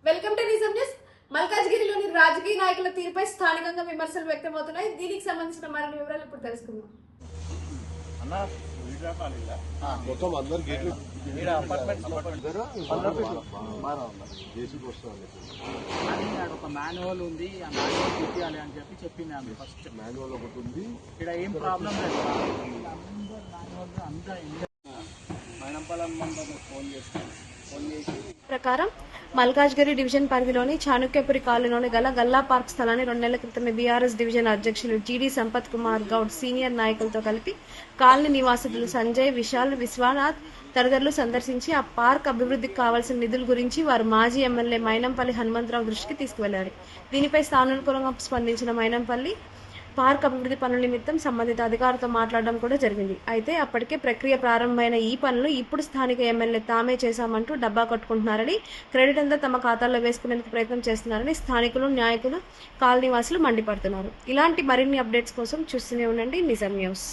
Welcome to నిజం news. మల్కాజ్గిరిలోని రాజకీయ నాయకుల తీరుపై స్థానికంగా విమర్శలు వ్యక్తమవుతున్నాయి. దీనికి సంబంధించిన మరిన్ని వివరాలు ఇప్పుడు తెలుసుకుందాం. ఒక మాన్యువల్ ఉంది, ఆ మాన్యువల్ పెట్టాలి అని చెప్పింది ఆమె. ఫస్ట్ మాన్యువల్ ఒకటి ఉంది, ఇక్కడ ఏం ప్రాబ్లం లేదు. ప్రకారం మల్కాజ్గిరి డివిజన్ పరిధిలోని చాణుక్యపురి కాలనీలోని గల గల్లా పార్క్ స్థలాన్ని 2 నెలల క్రితమే బీఆర్ఎస్ డివిజన్ అధ్యక్షులు జీడీ సంపత్ కుమార్ గౌడ్ సీనియర్ నాయకులతో కలిపి కాలనీ నివాసితులు సంజయ్, విశాల్, విశ్వనాథ్ తదితరులు సందర్శించి ఆ పార్క్ అభివృద్ధికి కావాల్సిన నిధుల గురించి వారు మాజీ ఎమ్మెల్యే మైనంపల్లి హనుమంతరావు దృష్టికి తీసుకువెళ్లారు. దీనిపై సానుకూలంగా స్పందించిన మైనంపల్లి పార్క్ అభివృద్ధి పనుల నిమిత్తం సంబంధిత అధికారులతో మాట్లాడడం కూడా జరిగింది. అయితే అప్పటికే ప్రక్రియ ప్రారంభమైన ఈ పనులు ఇప్పుడు స్థానిక ఎమ్మెల్యే తామే చేశామంటూ డబ్బా కట్టుకుంటున్నారని, క్రెడిట్ అంతా తమ ఖాతాల్లో వేసుకునేందుకు ప్రయత్నం చేస్తున్నారని స్థానికులు, నాయకులు, కాలనీవాసులు మండిపడుతున్నారు. ఇలాంటి మరిన్ని అప్డేట్స్ కోసం చూస్తూనే ఉండండి నిజం న్యూస్.